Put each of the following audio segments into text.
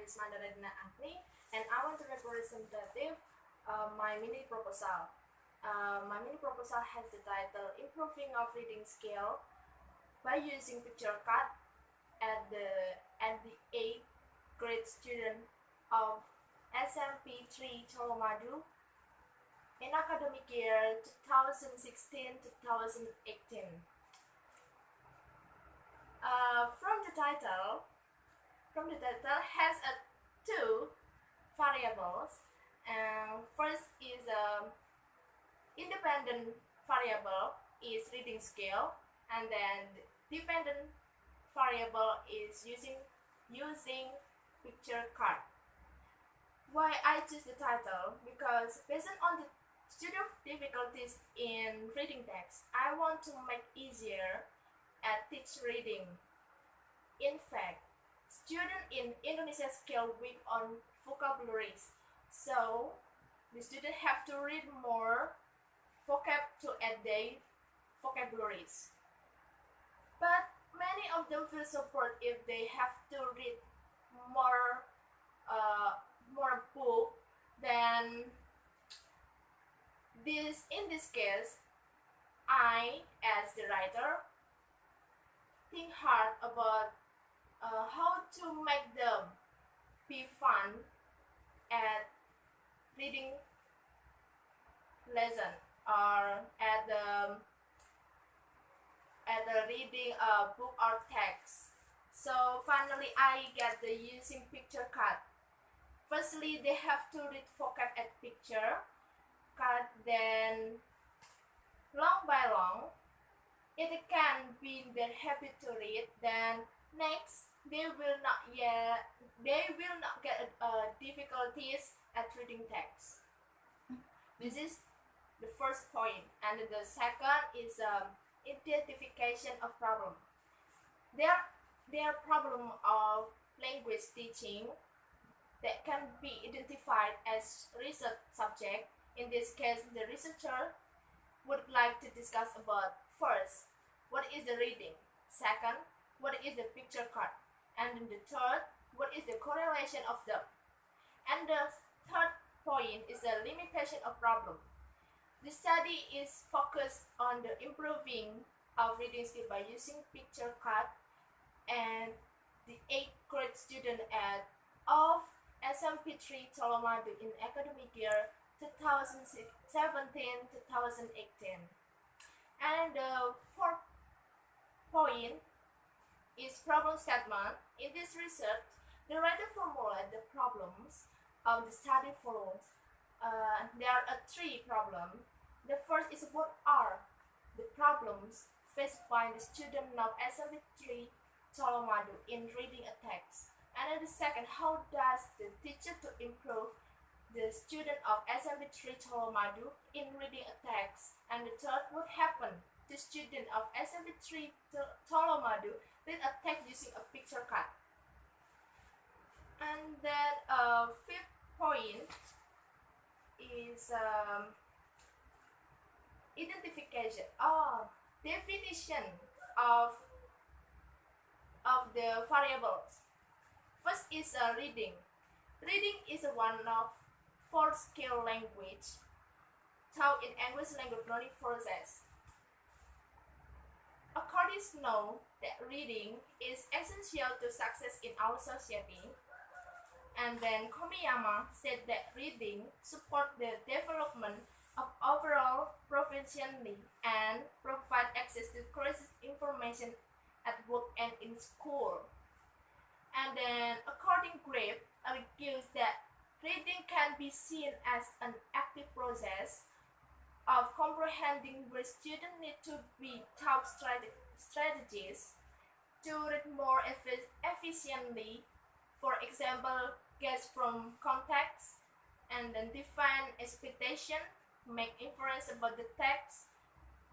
is Manda, Radina, Agni, and I want to represent my mini proposal. My mini proposal has the title Improving of Reading Skill by Using Picture Card at the 8th grade student of SMP3 Cholomadu in academic year 2016-2018. From the title has two variables. First is independent variable is reading skill, and then the dependent variable is using picture card. Why I choose the title? Because based on the student difficulties in reading text, I want to make easier at teach reading. In fact, student in Indonesia Skill Week on vocabularies, so the student have to read more vocab to add their vocabularies. But many of them feel support if they have to read more book. Then in this case, I, as the writer, think hard about how to make them be fun at reading lesson or at the reading a book or text. So finally I get the using picture card. Firstly, they have to read vocab at picture card, then long by long it can be their habit to read. Then next they will not get difficulties at reading text. This is the first point, and the second is identification of problem. Their problem of language teaching that can be identified as research subject. In this case, the researcher would like to discuss about first, what is the reading? Second, what is the picture card? And then the third, what is the correlation of them? And the third point is the limitation of problem. The study is focused on the improving of reading skill by using picture card, and the 8th grade student of SMP3 Cholomadu in academic year 2017-2018. And the fourth point is problem statement. In this research, the writer formulated the problems of the study follows. There are three problems. The first is what are the problems faced by the student of SMP3 Cholomadu in reading a text. And then the second, how does the teacher to improve the student of SMP3 Cholomadu in reading a text? And the third, what happened to student of SMP3 Cholomadu read a text using a picture card? And then fifth point is identification or definition of the variables. First is reading. Reading is one of four skill language taught in English language learning process. Academics know that reading is essential to success in our society. And then Komiyama said that reading supports the development of overall proficiency and provide access to correct information at work and in school. And then according Grape argues that reading can be seen as an active process of comprehending where students need to be taught strategies to read more efficiently. For example, guess from context, and then define expectation, make inference about the text,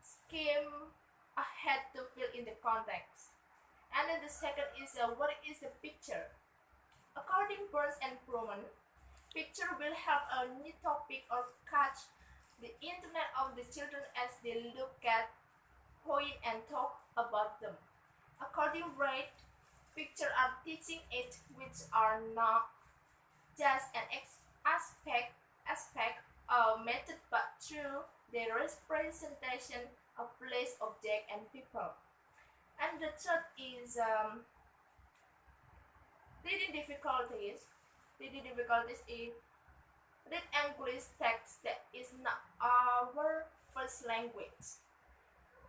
skim ahead to fill in the context. And then the second is what is the picture? According Burns and Proman, picture will help a new topic or catch the internet of the children as they look at, point and talk about them. According Wright, picture are teaching aids which are not just an aspect of method, but through the representation of place, object, and people. And the third is reading difficulties. Reading difficulties is read English text that is not our first language.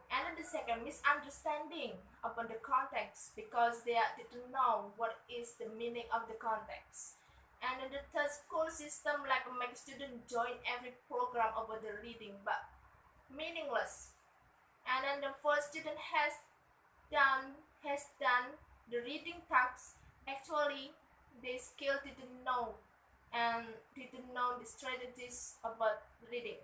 And the second, misunderstanding upon the context because they didn't know what is the meaning of the context. And then the third, school system like make students join every program about the reading but meaningless. And then the first, student has done the reading tasks. Actually, they still didn't know and didn't know the strategies about reading.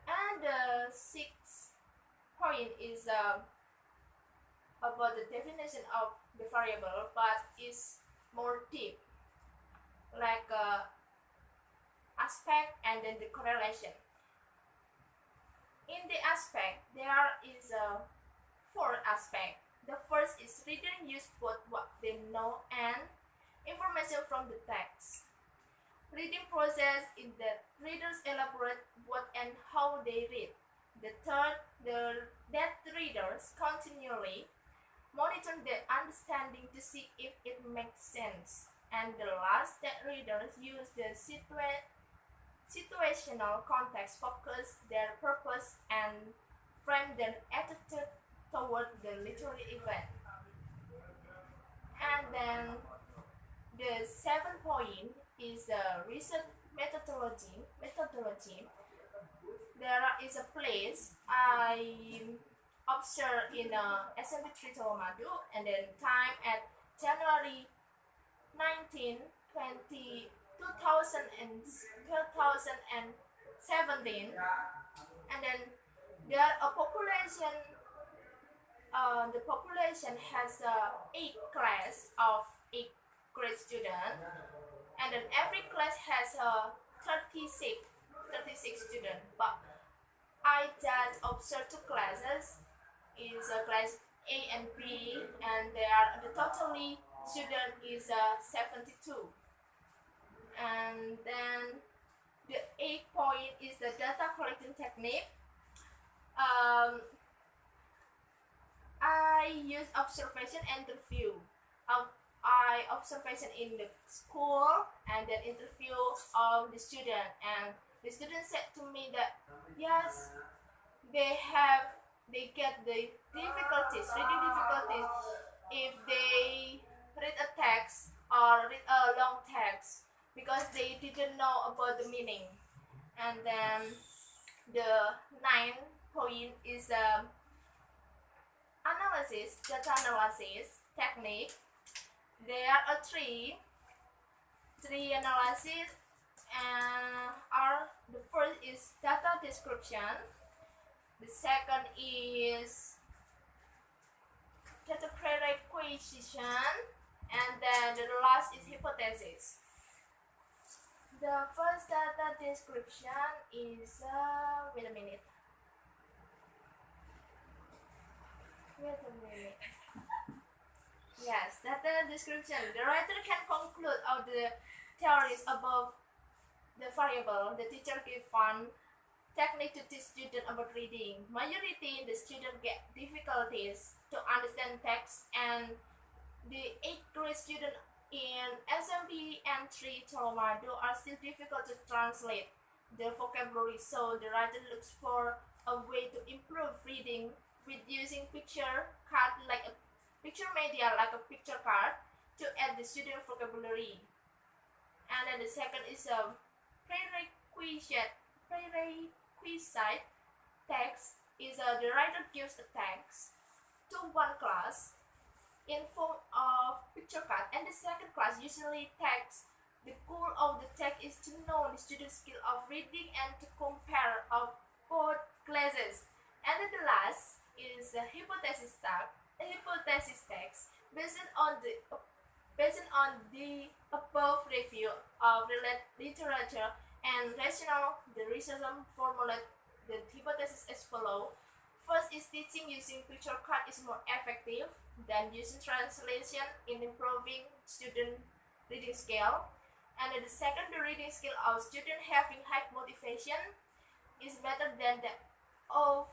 And the sixth point is about the definition of the variable, but is more deep, like aspect and then the correlation. In the aspect, there is four aspect. The first is reader use both what they know and information from the text. Reading process in that readers elaborate what and how they read. The third, that readers continually monitor their understanding to see if it makes sense. And the last, that readers use the situational context, focus their purpose, and frame their attitude toward the literary event. And then the seventh point is the research methodology. There is a place I observed in SMP3 Tawamadu, and then time at January 19, 2017, and then there a population. The population has 8 class of 8 grade student, and then every class has 36 students. But I just observed 2 classes, is class A and B, and the totally student is 72. And then the 8th point is the data collecting technique. I use observation and interview. I observation in the school and then interview of the student, and the student said to me that yes, they get the reading difficulties if they read a text or read a long text because they didn't know about the meaning. And then the 9th point is data analysis technique. There are three analysis, and the first is data description. The second is data prerequisition, and then the last is hypothesis. The first data description is wait a minute. Yes, data description. The writer can conclude all the theories above the variable. The teacher gives fun technique to teach students about reading. Majority the students get difficulties to understand text, and the 8th grade student in SMP and 3 Tawamadu are still difficult to translate the vocabulary. So the writer looks for a way to improve reading with using picture card like a picture media like a picture card to add the student vocabulary. And then the second is a prerequisite text. The writer gives a text to one class in form of picture card, and the second class usually text. The goal of the text is to know the student's skill of reading and to compare of both classes. And then the last is a hypothesis text based on the above review of related literature and rational. The research formulate the hypothesis as follows. First is teaching using picture card is more effective than using translation in improving student reading skill. And the second, the reading skill of student having high motivation is better than that of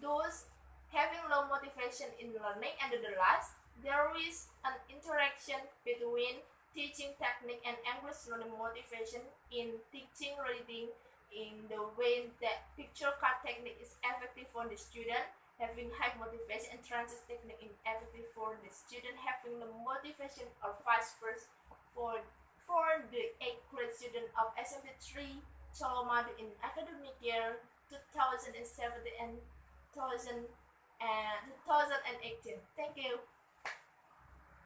those having low motivation in learning. And the last, there is an interaction between teaching technique and English learning motivation in teaching reading in the way that picture card technique is effective for the student having high motivation and transit technique is effective for the student having the motivation or vice versa for the 8th grade student of SMP3 Cholomadu in academic year 2017 and 2018. Thank you.